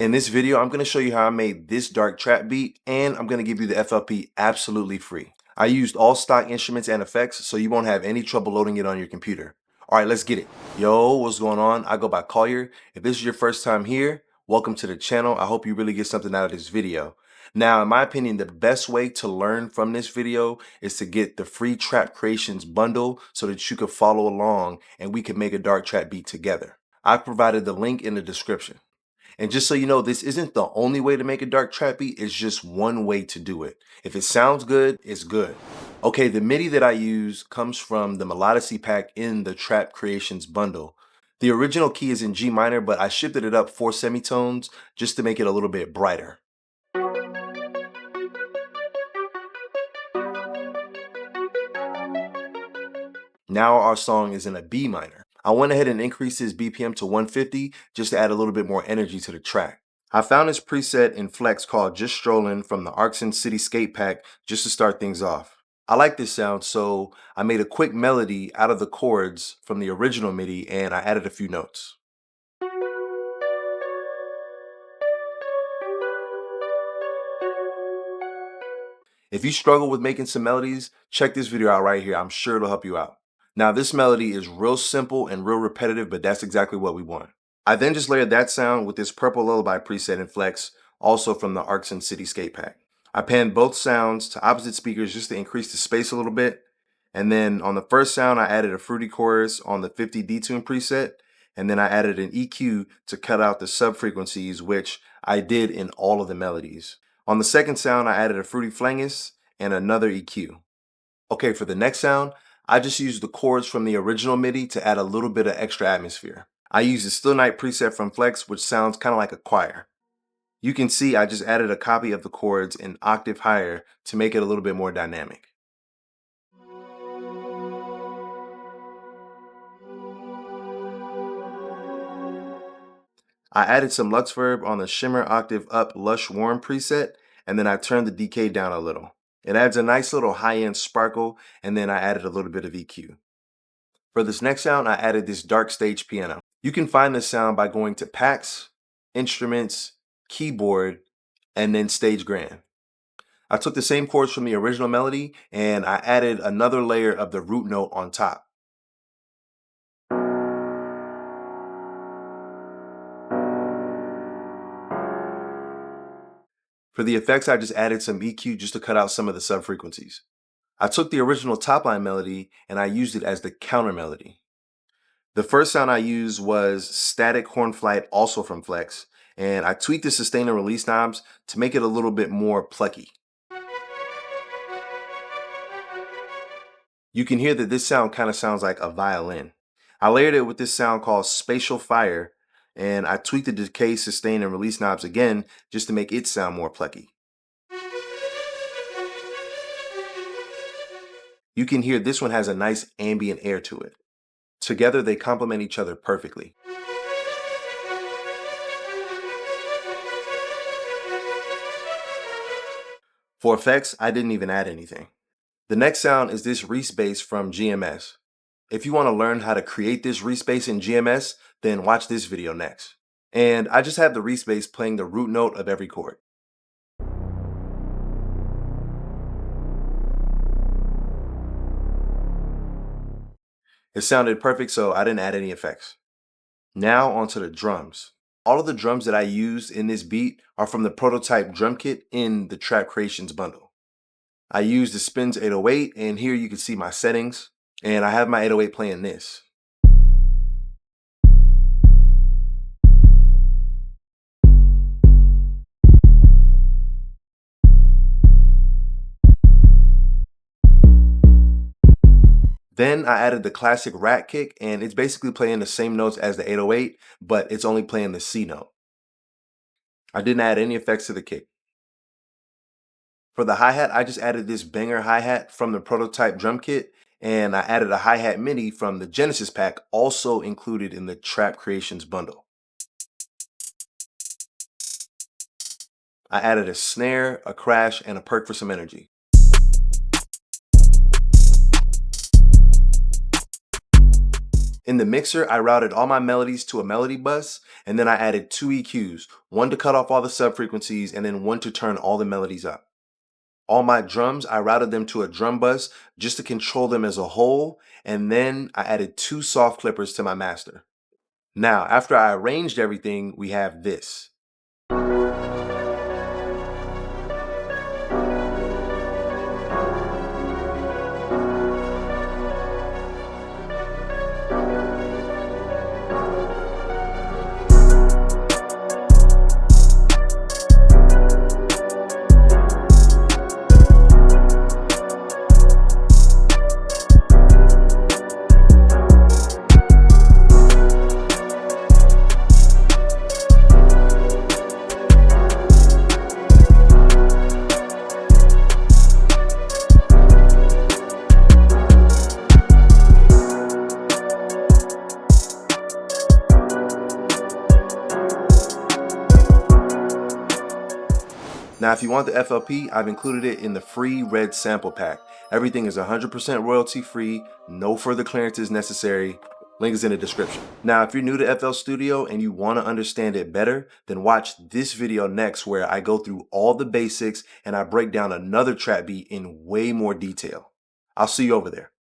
In this video, I'm going to show you how I made this dark trap beat, and I'm going to give you the FLP absolutely free. I used all stock instruments and effects, so you won't have any trouble loading it on your computer. All right, let's get it. Yo, what's going on? I go by Collier. If this is your first time here, welcome to the channel. I hope you really get something out of this video. Now, in my opinion, the best way to learn from this video is to get the free Trap Creations bundle so that you can follow along and we can make a dark trap beat together. I've provided the link in the description. And just so you know, this isn't the only way to make a dark trap beat, it's just one way to do it. If it sounds good, it's good. Okay, the MIDI that I use comes from the Melodies pack in the Trap Creations bundle. The original key is in G minor, but I shifted it up 4 semitones just to make it a little bit brighter. Now our song is in a B minor. I went ahead and increased his BPM to 150 just to add a little bit more energy to the track. I found this preset in Flex called Just Strollin' from the Arcs City Skate Pack just to start things off. I like this sound, so I made a quick melody out of the chords from the original MIDI and I added a few notes. If you struggle with making some melodies, check this video out right here. I'm sure it'll help you out. Now this melody is real simple and real repetitive, but that's exactly what we want. I then just layered that sound with this Purple Lullaby preset in Flex, also from the Arcs City Skate Pack. I panned both sounds to opposite speakers just to increase the space a little bit. And then on the first sound, I added a fruity chorus on the 50 detune preset. And then I added an EQ to cut out the sub-frequencies, which I did in all of the melodies. On the second sound, I added a fruity flangus and another EQ. Okay, for the next sound, I just used the chords from the original MIDI to add a little bit of extra atmosphere. I used the Still Night preset from Flex, which sounds kind of like a choir. You can see I just added a copy of the chords an octave higher to make it a little bit more dynamic. I added some Lux Verb on the Shimmer Octave Up Lush Warm preset, and then I turned the decay down a little. It adds a nice little high-end sparkle, and then I added a little bit of EQ. For this next sound, I added this dark stage piano. You can find this sound by going to Packs, Instruments, Keyboard, and then Stage Grand. I took the same chords from the original melody, and I added another layer of the root note on top. For the effects, I just added some EQ just to cut out some of the sub-frequencies. I took the original top line melody and I used it as the counter melody. The first sound I used was Static Horn Flight, also from Flex, and I tweaked the sustain and release knobs to make it a little bit more plucky. You can hear that this sound kind of sounds like a violin. I layered it with this sound called Spatial Fire, and I tweaked the decay, sustain, and release knobs again just to make it sound more plucky. You can hear this one has a nice ambient air to it. Together they complement each other perfectly. For effects, I didn't even add anything. The next sound is this Reese bass from GMS. If you want to learn how to create this Reese bass in GMS, then watch this video next. And I just have the Reese bass playing the root note of every chord. It sounded perfect, so I didn't add any effects. Now onto the drums. All of the drums that I used in this beat are from the prototype drum kit in the Trap Creations bundle. I used the Spins 808, and here you can see my settings, and I have my 808 playing this. Then I added the classic rat kick, and it's basically playing the same notes as the 808, but it's only playing the C note. I didn't add any effects to the kick. For the hi-hat, I just added this banger hi-hat from the prototype drum kit, and I added a hi-hat MIDI from the Genesis pack, also included in the Trap Creations bundle. I added a snare, a crash, and a perk for some energy. In the mixer, I routed all my melodies to a melody bus, and then I added 2 EQs, one to cut off all the subfrequencies and then one to turn all the melodies up. All my drums, I routed them to a drum bus just to control them as a whole, and then I added 2 soft clippers to my master. Now, after I arranged everything, we have this. Now, if you want the FLP, I've included it in the free red sample pack. Everything is 100% royalty free, no further clearances necessary. Link is in the description. Now, if you're new to FL Studio and you want to understand it better, then watch this video next where I go through all the basics and I break down another trap beat in way more detail. I'll see you over there.